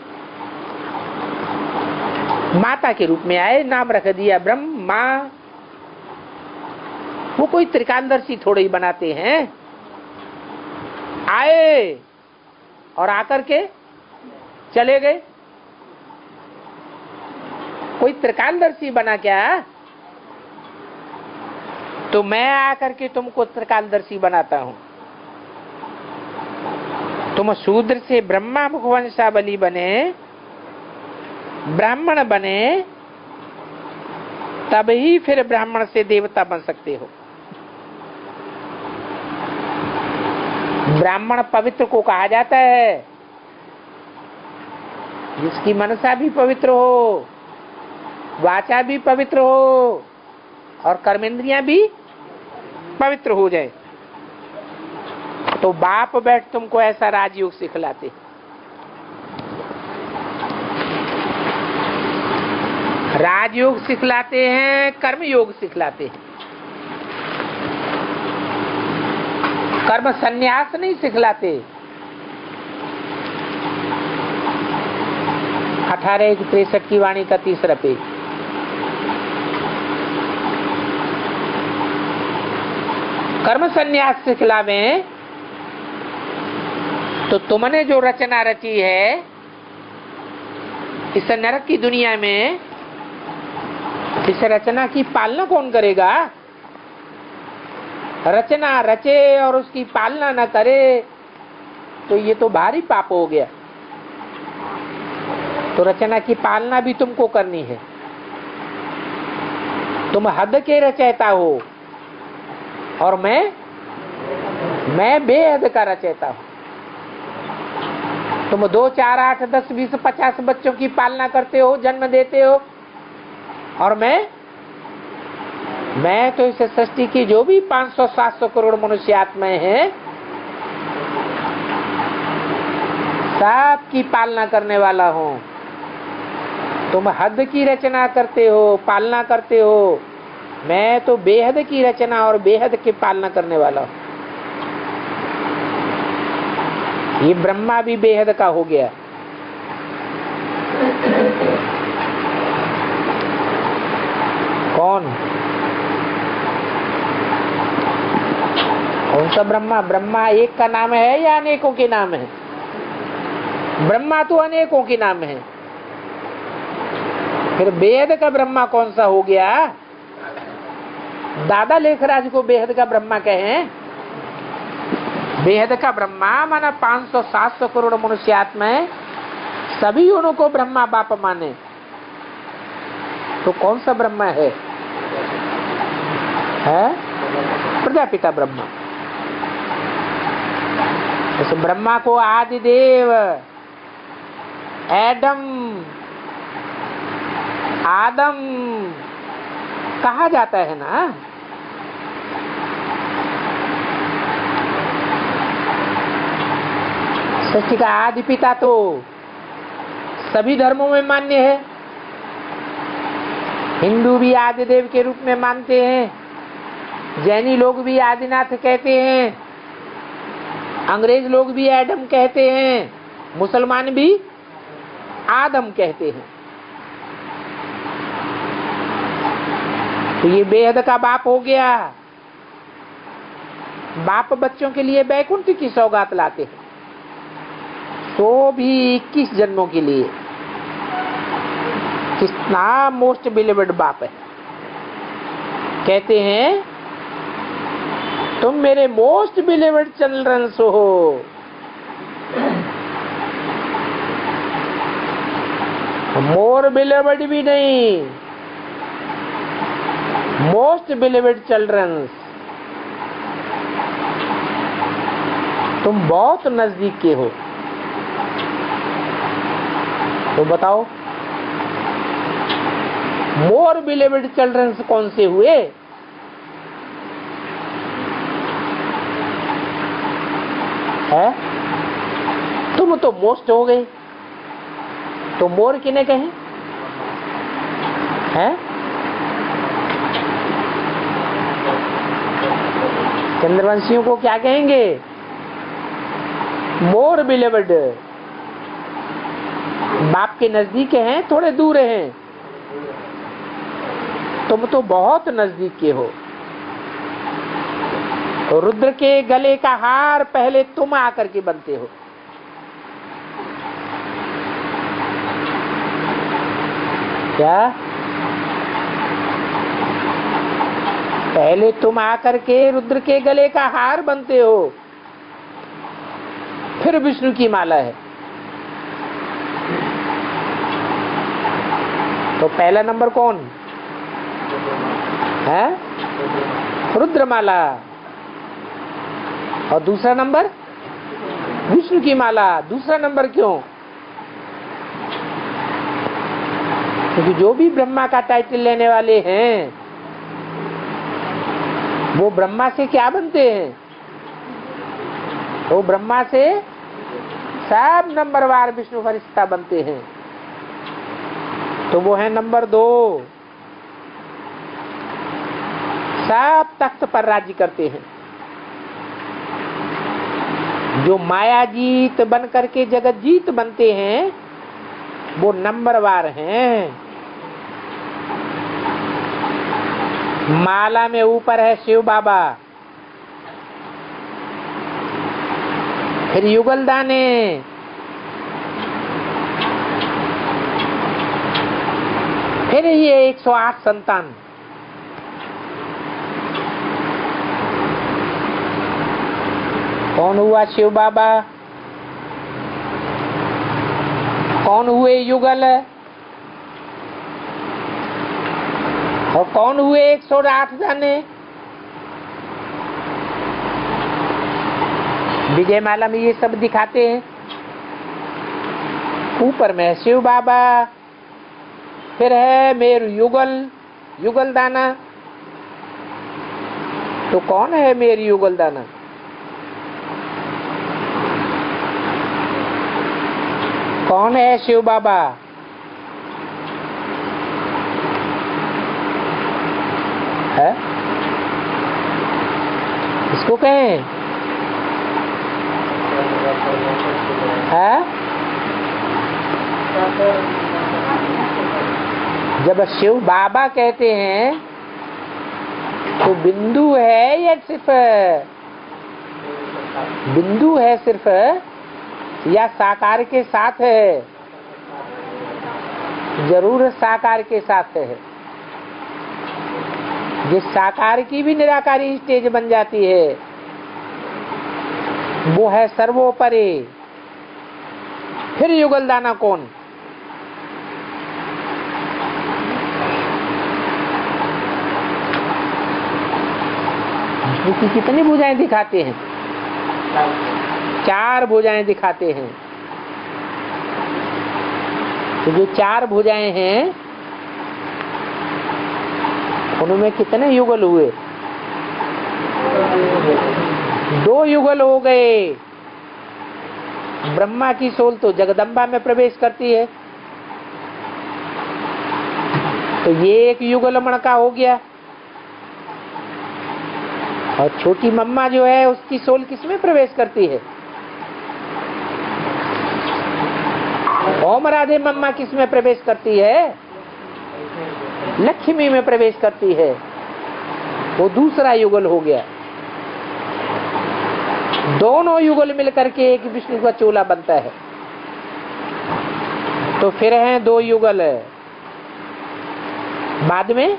माता के रूप में आए, नाम रख दिया ब्रह्मा। वो कोई त्रिकालदर्शी थोड़े ही बनाते हैं। आए और आकर के चले गए। कोई त्रिकालदर्शी बना क्या? तो मैं आकर के तुमको त्रिकालदर्शी बनाता हूं। तुम शूद्र से ब्रह्मा मुखवंशावली बने, ब्राह्मण बने, तब ही फिर ब्राह्मण से देवता बन सकते हो। ब्राह्मण पवित्र को कहा जाता है जिसकी मनसा भी पवित्र हो, वाचा भी पवित्र हो और कर्मेंद्रियां भी पवित्र हो जाए। तो बाप बैठ तुमको ऐसा राजयोग सिखलाते। राजयोग सिखलाते हैं, कर्मयोग सिखलाते हैं। कर्म संन्यास नहीं सिखलाते। 18:63 की वाणी का 3रा पेज। कर्म संन्यास सिखलावे तो तुमने जो रचना रची है इस नरक की दुनिया में, इस रचना की पालना कौन करेगा? रचना रचे और उसकी पालना न करे तो ये तो भारी पाप हो गया। तो रचना की पालना भी तुमको करनी है। तुम हद के रचयिता हो और मैं बेहद का रचयिता हूं। तुम 2, 4, 8, 10, 20, 50 बच्चों की पालना करते हो, जन्म देते हो, और मैं तो इस सृष्टि की जो भी 500-700 करोड़ मनुष्य आत्माएं हैं सब की पालना करने वाला हूं। तुम हद की रचना करते हो, पालना करते हो, मैं तो बेहद की रचना और बेहद की पालना करने वाला हूं। ये ब्रह्मा भी बेहद का हो गया। कौन सा ब्रह्मा? ब्रह्मा एक का नाम है या अनेकों के नाम है? ब्रह्मा तो अनेकों के नाम है। फिर बेहद का ब्रह्मा कौन सा हो गया? दादा लेखराज को बेहद का ब्रह्मा कहें। बेहद का ब्रह्मा माना 500-700 करोड़ मनुष्य आत्माएं सभी उनको ब्रह्मा बाप माने। तो कौन सा ब्रह्मा है? प्रजापिता ब्रह्मा। इस ब्रह्मा को आदिदेव, आदम कहा जाता है ना। सृष्टि का आदि पिता तो सभी धर्मों में मान्य है। हिंदू भी आदिदेव के रूप में मानते हैं, जैनी लोग भी आदिनाथ कहते हैं, अंग्रेज लोग भी एडम कहते हैं, मुसलमान भी आदम कहते हैं। तो ये बेहद का बाप हो गया। बाप बच्चों के लिए बैकुंठ की सौगात लाते हैं, तो भी 21 जन्मों के लिए। कितना मोस्ट बिलीवर्ड बाप है। कहते हैं तुम मेरे मोस्ट बिलीवर्ड चिल्ड्रन हो। मोर बिलीवर्ड भी नहीं, मोस्ट बिलीवर्ड चिल्ड्रन। तुम बहुत नजदीक के हो। तो बताओ मोर बिलीवर्ड चिल्ड्रन कौन से हुए? है? तुम तो मोस्ट हो गए, तो मोर किन्हें कहें? हैं? चंद्रवंशियों को क्या कहेंगे? मोर बिलीवर्ड। बाप के नजदीक हैं, थोड़े दूर हैं। तुम तो बहुत नजदीक के हो। रुद्र के गले का हार पहले तुम आकर के बनते हो। क्या? पहले तुम आकर के रुद्र के गले का हार बनते हो, फिर विष्णु की माला है। तो पहला नंबर कौन है? रुद्रमाला। और दूसरा नंबर विष्णु की माला। दूसरा नंबर क्यों? क्योंकि जो भी ब्रह्मा का टाइटल लेने वाले हैं वो ब्रह्मा से क्या बनते हैं? वो ब्रह्मा से सब नंबरवार विष्णु फरिश्ता बनते हैं। तो वो है नंबर 2। सब तख्त पर राज्य करते हैं। जो माया जीत बन करके जगत जीत बनते हैं वो नंबरवार हैं। माला में ऊपर है शिव बाबा, फिर युगल दाने, फिर ये 108 संतान। कौन हुआ शिव बाबा? कौन हुए युगल? और कौन हुए 108 दाने? विजय माला में ये सब दिखाते हैं। ऊपर में शिव बाबा, फिर है मेरु युगल, युगल दाना। तो कौन है मेरु युगल दाना? कौन है शिव बाबा? है? इसको कहें है? जब शिव बाबा कहते हैं तो बिंदु है या सिर्फ बिंदु है सिर्फ, या साकार के साथ है? जरूर साकार के साथ है। जिस साकार की भी निराकारी स्टेज बन जाती है वो है सर्वोपरि। फिर युगल दाना कौन? विष्णु की कितनी भुजाएं दिखाते हैं? 4 भुजाएं दिखाते हैं। तो जो 4 भुजाएं हैं उनमें कितने युगल हुए? 2 युगल हो गए। ब्रह्मा की सोल तो जगदम्बा में प्रवेश करती है, तो ये एक युगल मणका हो गया। और छोटी मम्मा जो है उसकी सोल किसमें प्रवेश करती है? ओम राधे मम्मा किसमें प्रवेश करती है? लक्ष्मी में प्रवेश करती है। वो दूसरा युगल हो गया। दोनों युगल मिलकर के एक विष्णु का चोला बनता है। तो फिर हैं 2 युगल। बाद में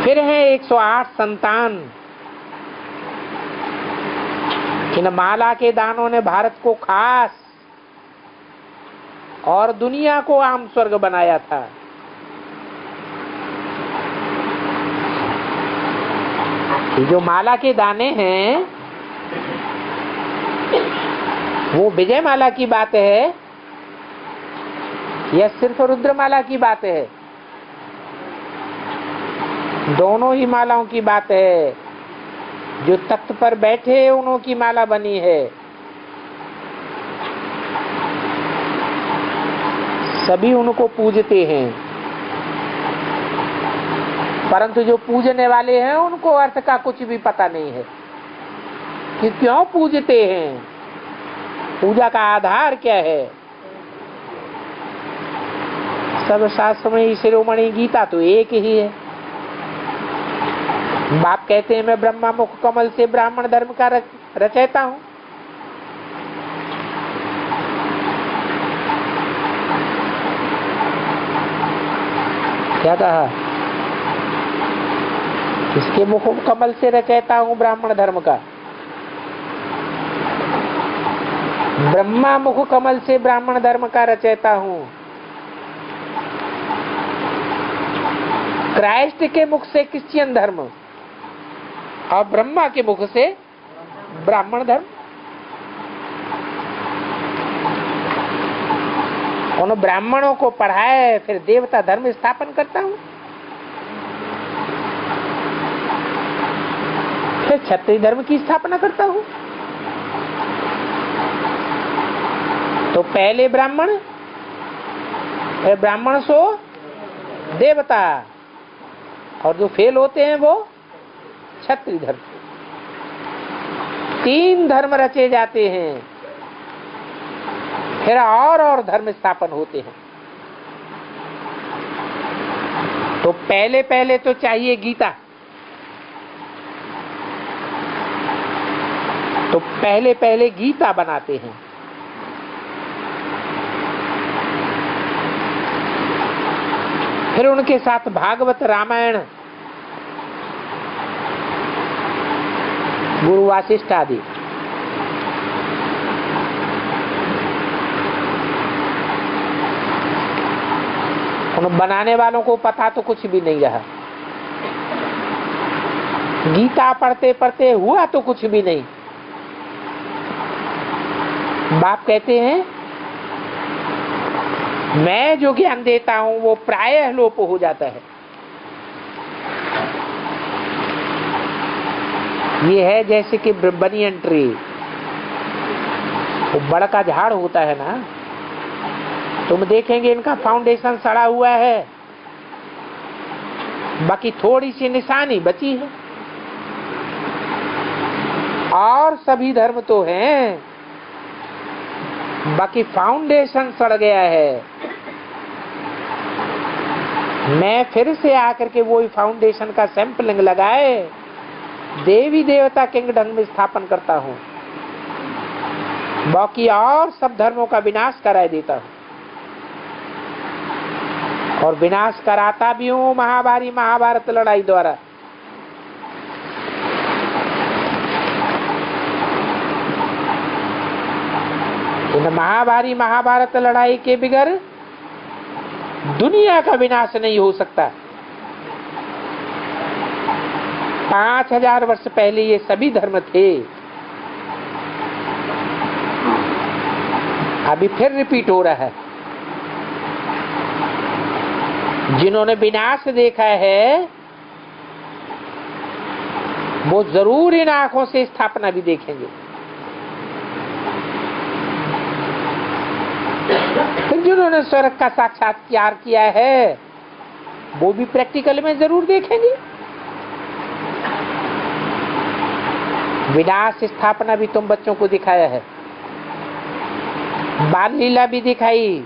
फिर हैं 108 संतान। इन माला के दानों ने भारत को खास और दुनिया को आम स्वर्ग बनाया था। ये जो माला के दाने हैं वो विजय माला की बात है या सिर्फ रुद्रमाला की बात है? दोनों ही मालाओं की बात है। जो तख्त पर बैठे उन्हों की माला बनी है। सभी उनको पूजते हैं, परंतु जो पूजने वाले हैं उनको अर्थ का कुछ भी पता नहीं है कि क्यों पूजते हैं, पूजा का आधार क्या है। सब शास्त्र में शिरोमणि गीता तो एक ही है। बाप कहते हैं मैं ब्रह्मा मुख कमल से ब्राह्मण धर्म का रचयिता हूं। क्या कहा? इसके मुख कमल से रचयिता हूं ब्राह्मण धर्म का। ब्रह्मा मुख कमल से ब्राह्मण धर्म का रचयिता हूं। क्राइस्ट के मुख से क्रिश्चियन धर्म और ब्रह्मा के मुख से ब्राह्मण धर्म। उन ब्राह्मणों को पढ़ाए फिर देवता धर्म स्थापन करता हूं। फिर क्षत्रिय धर्म की स्थापना करता हूं। तो पहले ब्राह्मण, फिर ब्राह्मण सो देवता, और जो फेल होते हैं वो क्षत्रिय धर्म। 3 धर्म रचे जाते हैं, फिर और धर्म स्थापन होते हैं। तो पहले पहले तो चाहिए गीता। तो पहले पहले गीता बनाते हैं। फिर उनके साथ भागवत रामायण, गुरु वासिष्ठ आदि। उन बनाने वालों को पता तो कुछ भी नहीं रहा। गीता पढ़ते पढ़ते हुआ तो कुछ भी नहीं। बाप कहते हैं मैं जो ज्ञान देता हूं वो प्रायः लोप हो जाता है। ये है जैसे कि बनियन ट्री, वो बड़ का झाड़ होता है ना, तुम देखेंगे इनका फाउंडेशन सड़ा हुआ है, बाकी थोड़ी सी निशानी बची है। और सभी धर्म तो हैं, बाकी फाउंडेशन सड़ गया है। मैं फिर से आकर के वही फाउंडेशन का सैंपलिंग लगाए देवी देवता किंगडम में स्थापन करता हूं, बाकी और सब धर्मों का विनाश कराए देता हूं। और विनाश कराता भी हूं महाभारी महाभारत लड़ाई द्वारा। इन महाभारी महाभारत लड़ाई के बगैर दुनिया का विनाश नहीं हो सकता। 5000 वर्ष पहले ये सभी धर्म थे, अभी फिर रिपीट हो रहा है। जिन्होंने विनाश देखा है वो जरूर इन आंखों से स्थापना भी देखेंगे। फिर जिन्होंने स्वर्ग का साक्षात्कार किया है वो भी प्रैक्टिकल में जरूर देखेंगे। विनाश स्थापना भी तुम बच्चों को दिखाया है, बाल लीला भी दिखाई।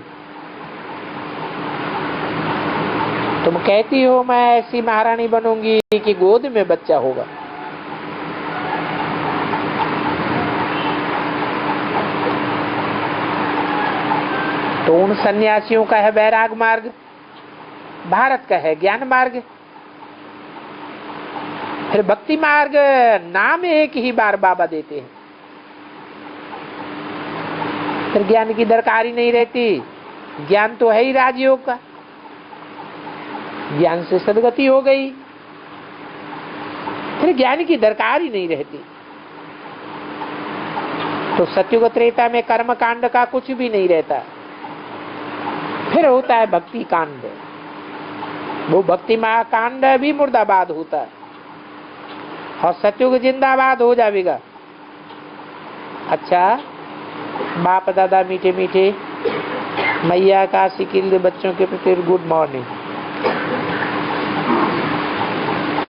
तुम कहती हो मैं ऐसी महारानी बनूंगी कि गोद में बच्चा होगा। तो उन सन्यासियों का है वैराग मार्ग, भारत का है ज्ञान मार्ग। फिर भक्ति मार्ग नाम एक ही बार बाबा देते हैं, फिर ज्ञान की दरकार ही नहीं रहती। ज्ञान तो है ही राजयोग का, ज्ञान से सदगति हो गई, फिर ज्ञान की दरकार ही नहीं रहती। तो सत्युग त्रेता में कर्म कांड का कुछ भी नहीं रहता, फिर होता है भक्ति कांड। वो भक्ति कांड भी मुर्दाबाद होता है और सत्युग जिंदाबाद हो जाएगा। अच्छा, बाप दादा मीठे मीठे मैया का सिकिल बच्चों के प्रति गुड मॉर्निंग।